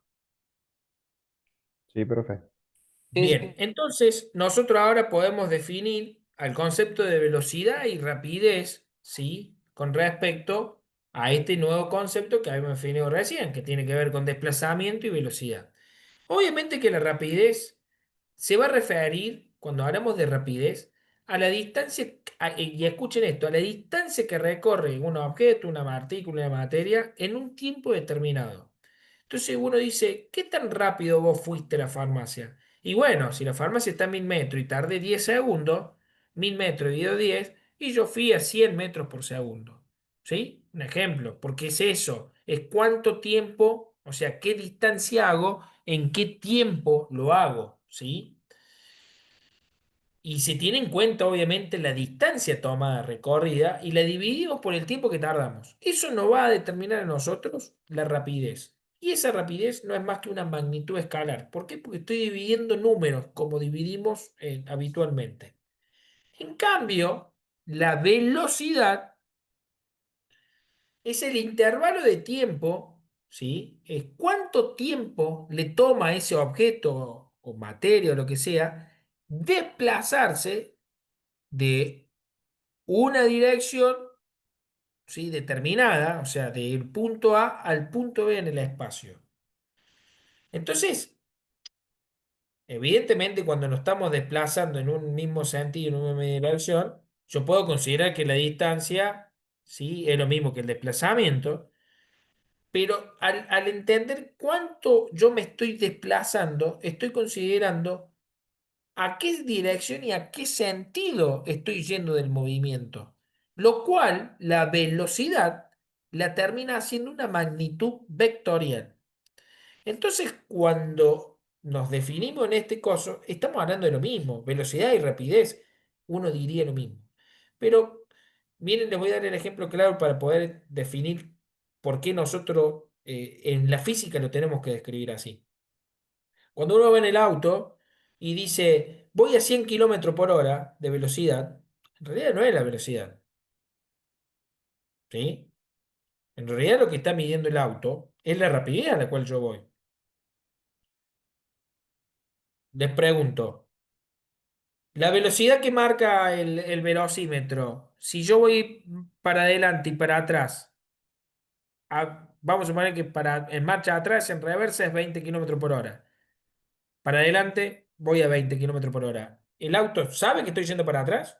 Sí, profe. Sí, Bien, sí. entonces nosotros ahora podemos definir al concepto de velocidad y rapidez, ¿sí? Con respecto a este nuevo concepto que habíamos definido recién, que tiene que ver con desplazamiento y velocidad. Obviamente que la rapidez se va a referir, cuando hablamos de rapidez, a la distancia, y escuchen esto, a la distancia que recorre un objeto, una partícula, una materia en un tiempo determinado. Entonces uno dice, ¿qué tan rápido vos fuiste a la farmacia? Y bueno, si la farmacia está a 1000 metros y tardé 10 segundos, 1000 metros dividido 10, y yo fui a 100 metros por segundo. ¿Sí? Un ejemplo, porque es eso, es cuánto tiempo, o sea, qué distancia hago, en qué tiempo lo hago. ¿Sí? Y se tiene en cuenta, obviamente, la distancia tomada recorrida y la dividimos por el tiempo que tardamos. Eso nos va a determinar a nosotros la rapidez. Y esa rapidez no es más que una magnitud escalar. ¿Por qué? Porque estoy dividiendo números como dividimos habitualmente. En cambio, la velocidad es el intervalo de tiempo, ¿sí? Es cuánto tiempo le toma a ese objeto o materia o lo que sea desplazarse de una dirección, ¿sí? Determinada, o sea, del punto A al punto B en el espacio. Entonces, evidentemente, cuando nos estamos desplazando en un mismo sentido, en una misma dirección, yo puedo considerar que la distancia, ¿sí? Es lo mismo que el desplazamiento, pero al entender cuánto yo me estoy desplazando, estoy considerando a qué dirección y a qué sentido estoy yendo del movimiento, lo cual la velocidad la termina haciendo una magnitud vectorial. Entonces, cuando nos definimos en este coso, estamos hablando de lo mismo, velocidad y rapidez, uno diría lo mismo. Pero miren, les voy a dar el ejemplo claro para poder definir por qué nosotros en la física lo tenemos que describir así. Cuando uno va en el auto y dice, voy a 100 kilómetros por hora de velocidad, en realidad no es la velocidad, ¿sí? En realidad lo que está midiendo el auto es la rapidez a la cual yo voy. Les pregunto, la velocidad que marca el velocímetro, si yo voy para adelante y para atrás, vamos a suponer que en marcha atrás, en reversa, es 20 kilómetros por hora. Para adelante voy a 20 kilómetros por hora. ¿El auto sabe que estoy yendo para atrás?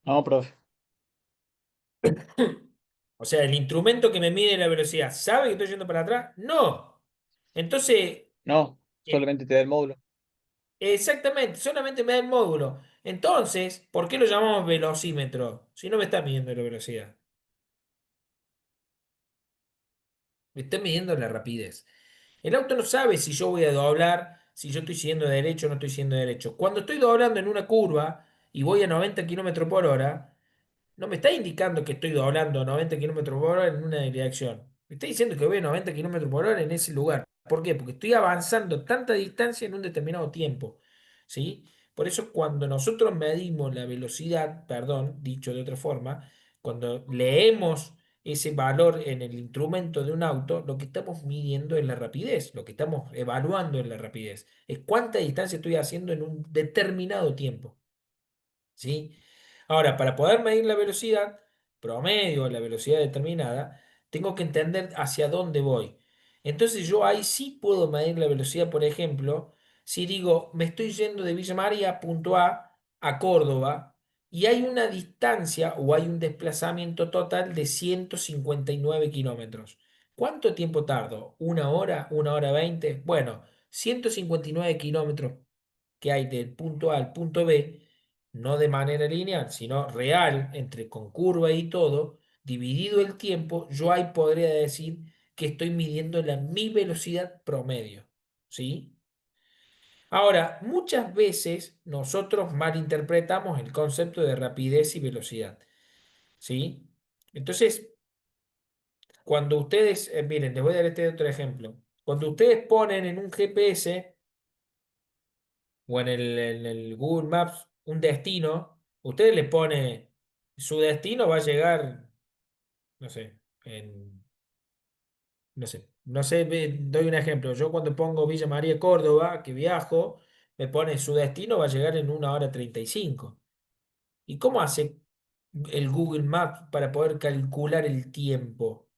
No, profe. O sea, el instrumento que me mide la velocidad, ¿sabe que estoy yendo para atrás? No. Entonces, No, eh, solamente te da el módulo. exactamente, solamente me da el módulo. Entonces, ¿por qué lo llamamos velocímetro? Si no me está midiendo la velocidad, me está midiendo la rapidez. El auto no sabe si yo voy a doblar, si yo estoy siguiendo derecho o no estoy siguiendo derecho. Cuando estoy doblando en una curva y voy a 90 kilómetros por hora, no me está indicando que estoy doblando 90 kilómetros por hora en una dirección. Me está diciendo que voy a 90 kilómetros por hora en ese lugar. ¿Por qué? Porque estoy avanzando tanta distancia en un determinado tiempo. ¿Sí? Por eso cuando nosotros medimos la velocidad, perdón, dicho de otra forma, cuando leemos ese valor en el instrumento de un auto, lo que estamos midiendo es la rapidez, lo que estamos evaluando es la rapidez. Es cuánta distancia estoy haciendo en un determinado tiempo. ¿Sí? Ahora, para poder medir la velocidad promedio, la velocidad determinada, tengo que entender hacia dónde voy. Entonces yo ahí sí puedo medir la velocidad, por ejemplo, si digo, me estoy yendo de Villa María, punto A Córdoba, y hay una distancia o hay un desplazamiento total de 159 kilómetros. ¿Cuánto tiempo tardo? ¿Una hora? ¿Una hora 20? Bueno, 159 kilómetros que hay del punto A al punto B, no de manera lineal, sino real, entre con curva y todo, dividido el tiempo, yo ahí podría decir que estoy midiendo mi velocidad promedio. ¿Sí? Ahora, muchas veces nosotros malinterpretamos el concepto de rapidez y velocidad. ¿Sí? Entonces, cuando ustedes, miren, les voy a dar este otro ejemplo. Cuando ustedes ponen en un GPS o en el Google Maps un destino, usted le pone su destino va a llegar, no sé, no sé, doy un ejemplo. Yo cuando pongo Villa María Córdoba, que viajo, me pone su destino va a llegar en 1 hora 35. ¿Y cómo hace el Google Maps para poder calcular el tiempo,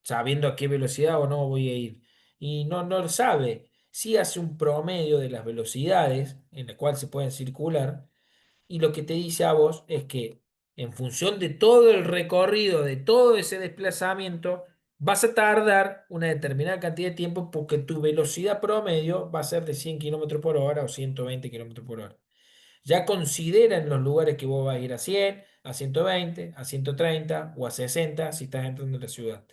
sabiendo a qué velocidad o no voy a ir? Y no lo sabe. Sí hace un promedio de las velocidades en la cual se pueden circular y lo que te dice a vos es que en función de todo el recorrido, de todo ese desplazamiento, vas a tardar una determinada cantidad de tiempo porque tu velocidad promedio va a ser de 100 kilómetros por hora o 120 kilómetros por hora. Ya considera en los lugares que vos vas a ir a 100, a 120, a 130 o a 60 si estás entrando en la ciudad.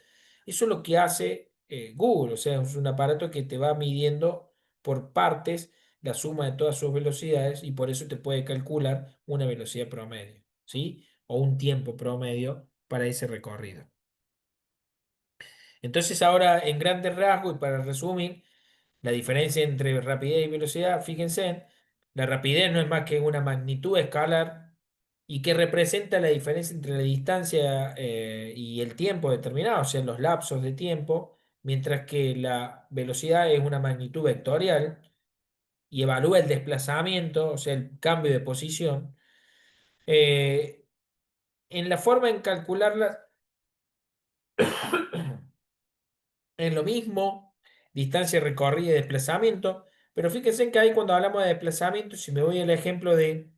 Eso es lo que hace Google, o sea, es un aparato que te va midiendo por partes la suma de todas sus velocidades y por eso te puede calcular una velocidad promedio, ¿sí? O un tiempo promedio para ese recorrido. Entonces ahora en grandes rasgos y para resumir, la diferencia entre rapidez y velocidad, fíjense, la rapidez no es más que una magnitud escalar y que representa la diferencia entre la distancia y el tiempo determinado, o sea, los lapsos de tiempo, mientras que la velocidad es una magnitud vectorial y evalúa el desplazamiento, o sea, el cambio de posición. Eh, en la forma en calcularla es lo mismo, distancia recorrida y desplazamiento, pero fíjense que ahí cuando hablamos de desplazamiento, si me voy al ejemplo de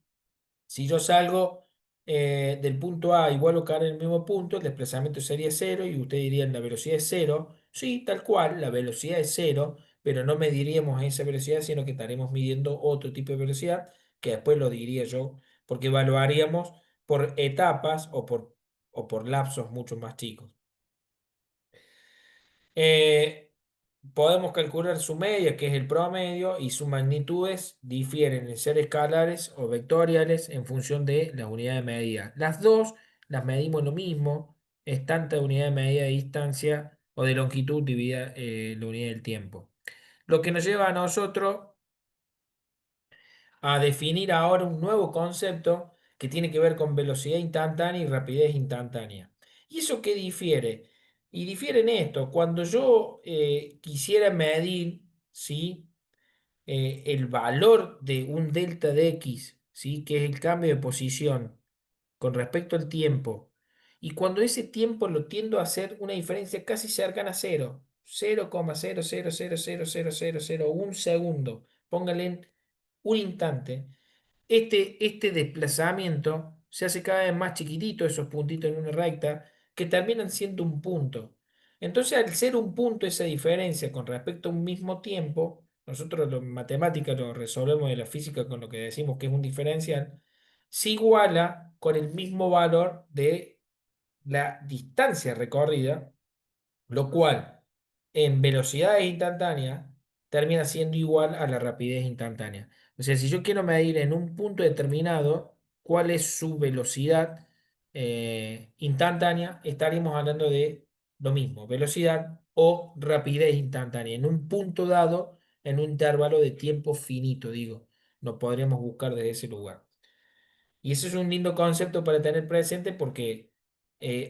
si yo salgo del punto A y vuelvo a caer en el mismo punto, el desplazamiento sería cero y usted diría la velocidad es cero. Sí, tal cual, la velocidad es cero, pero no mediríamos esa velocidad, sino que estaremos midiendo otro tipo de velocidad, que después lo diría yo, porque evaluaríamos por etapas o por lapsos mucho más chicos. Eh, Podemos calcular su media, que es el promedio, y sus magnitudes difieren en ser escalares o vectoriales en función de la unidad de medida. Las dos las medimos lo mismo, es tanta unidad de medida de distancia o de longitud dividida la unidad del tiempo. Lo que nos lleva a nosotros a definir ahora un nuevo concepto que tiene que ver con velocidad instantánea y rapidez instantánea. ¿Y eso qué difiere? Y difiere en esto, cuando yo quisiera medir, ¿sí? El valor de un delta de x, ¿sí? Que es el cambio de posición con respecto al tiempo, y cuando ese tiempo lo tiendo a hacer una diferencia casi cercana a cero, 0,0000001 segundo, póngale en un instante, este desplazamiento se hace cada vez más chiquitito, esos puntitos en una recta, que terminan siendo un punto. Entonces, al ser un punto esa diferencia con respecto a un mismo tiempo, nosotros en matemática lo resolvemos de la física con lo que decimos que es un diferencial, se iguala con el mismo valor de la distancia recorrida, lo cual en velocidades instantáneas termina siendo igual a la rapidez instantánea. O sea, si yo quiero medir en un punto determinado cuál es su velocidad instantánea, estaríamos hablando de lo mismo, velocidad o rapidez instantánea. En un punto dado, en un intervalo de tiempo finito, digo, lo podríamos buscar desde ese lugar. Y eso es un lindo concepto para tener presente porque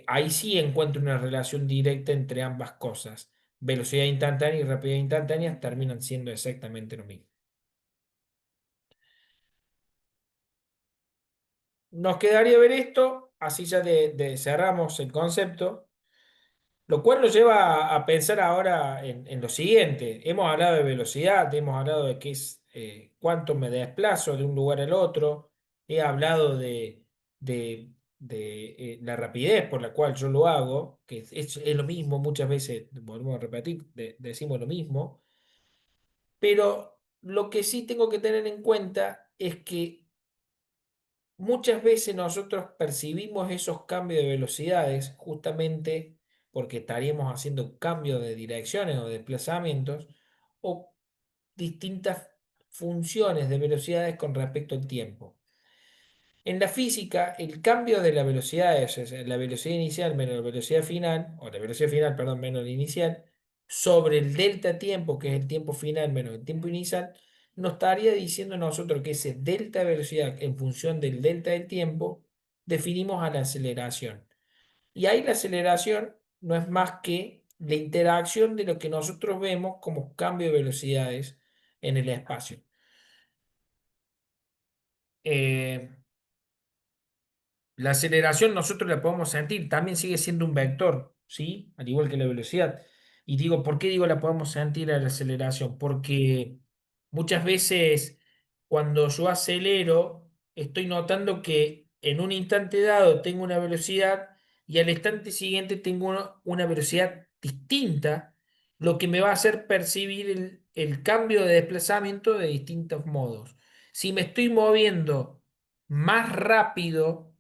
ahí sí encuentro una relación directa entre ambas cosas. Velocidad instantánea y rapidez instantánea terminan siendo exactamente lo mismo. Nos quedaría ver esto, así ya cerramos el concepto. Lo cual nos lleva a pensar ahora en lo siguiente. Hemos hablado de velocidad, hemos hablado de qué es cuánto me desplazo de un lugar al otro, he hablado de la rapidez por la cual yo lo hago, que es lo mismo, muchas veces, volvemos a repetir, decimos lo mismo, pero lo que sí tengo que tener en cuenta es que muchas veces nosotros percibimos esos cambios de velocidades justamente porque estaríamos haciendo cambios de direcciones o desplazamientos o distintas funciones de velocidades con respecto al tiempo. En la física, el cambio de la velocidad, es la velocidad inicial menos la velocidad final, o la velocidad final, perdón, menos la inicial, sobre el delta tiempo, que es el tiempo final menos el tiempo inicial, nos estaría diciendo nosotros que ese delta de velocidad en función del delta del tiempo, definimos a la aceleración. Y ahí la aceleración no es más que la interacción de lo que nosotros vemos como cambio de velocidades en el espacio. Eh, La aceleración nosotros la podemos sentir, también sigue siendo un vector, ¿sí? Al igual que la velocidad. Y digo, ¿por qué digo la podemos sentir a la aceleración? Porque muchas veces cuando yo acelero, estoy notando que en un instante dado tengo una velocidad y al instante siguiente tengo una velocidad distinta, lo que me va a hacer percibir el cambio de desplazamiento de distintos modos. Si me estoy moviendo más rápido,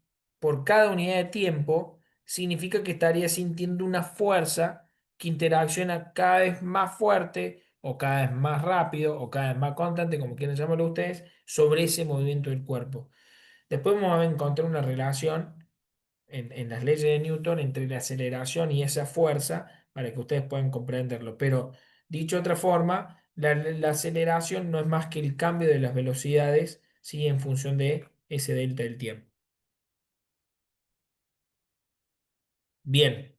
por cada unidad de tiempo, significa que estaría sintiendo una fuerza que interacciona cada vez más fuerte o cada vez más rápido, o cada vez más constante, como quieran llamarlo ustedes, sobre ese movimiento del cuerpo. Después vamos a encontrar una relación en las leyes de Newton entre la aceleración y esa fuerza para que ustedes puedan comprenderlo. Pero dicho de otra forma, la aceleración no es más que el cambio de las velocidades, ¿sí? En función de ese delta del tiempo. Bien,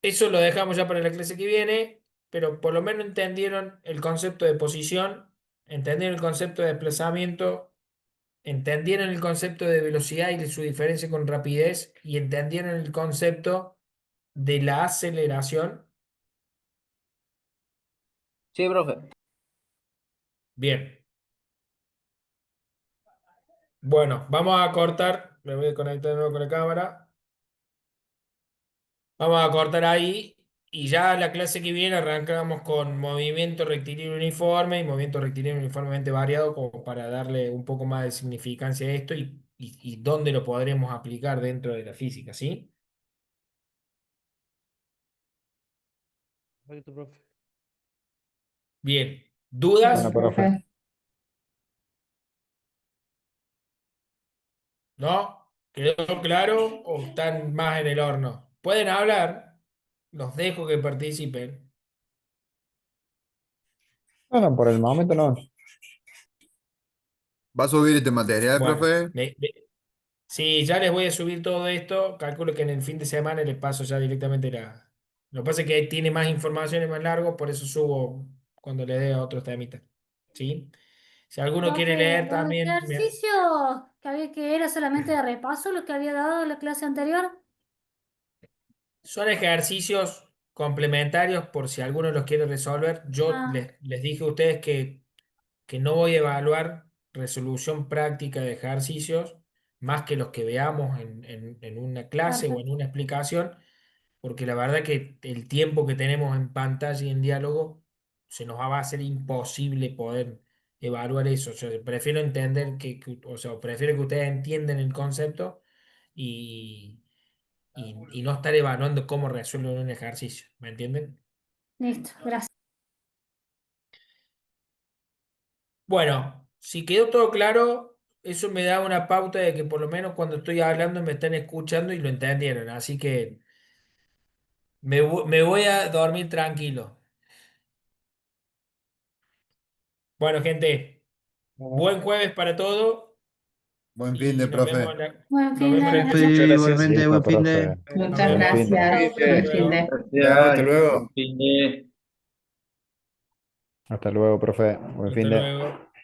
eso lo dejamos ya para la clase que viene, pero por lo menos entendieron el concepto de posición, entendieron el concepto de desplazamiento, entendieron el concepto de velocidad y su diferencia con rapidez, y entendieron el concepto de la aceleración. Sí, profe. Bien. Bueno, vamos a cortar. Me voy a conectar de nuevo con la cámara. Vamos a cortar ahí. Y ya la clase que viene arrancamos con movimiento rectilíneo uniforme y movimiento rectilíneo uniformemente variado, como para darle un poco más de significancia a esto y dónde lo podremos aplicar dentro de la física, ¿sí? Perfecto, profe. Bien. Bueno, ¿Dudas? profe. ¿No? ¿Quedó claro o están más en el horno? Pueden hablar. Los dejo que participen. Bueno, por el momento no. ¿Va a subir este material, Bueno, profe? sí, ya les voy a subir todo esto. Calculo que en el fin de semana les paso ya directamente la. Lo que pasa es que tiene más información y más largo, por eso subo cuando le dé a otros temitas. ¿Sí? Si alguno quiere Profe, leer los también. ejercicios que había que era solamente de repaso lo que había dado en la clase anterior. Son ejercicios complementarios por si alguno los quiere resolver. Yo Ah, les dije a ustedes que no voy a evaluar resolución práctica de ejercicios más que los que veamos en una clase o en perfecto. una explicación, porque la verdad que el tiempo que tenemos en pantalla y en diálogo se nos va a hacer imposible poder evaluar eso. Yo prefiero entender o sea, prefiero que ustedes entiendan el concepto y, y no estar evaluando cómo resuelven un ejercicio. ¿Me entienden? Listo, gracias. Bueno, si quedó todo claro, eso me da una pauta de que por lo menos cuando estoy hablando me están escuchando y lo entendieron. Así que me voy a dormir tranquilo. Bueno, gente, Bueno, buen jueves para todo Buen fin y de, profe. Buen nos fin vemos de, en nos la Sí, vemos. próxima. igualmente, listo, buen fin profe. de. Nos Muchas vemos. Buen fin. gracias. Chao, Hasta Buen profe. fin luego. de. Chao, hasta Gracias. luego. Buen fin de. Hasta luego, profe. Buen Hasta fin de. luego.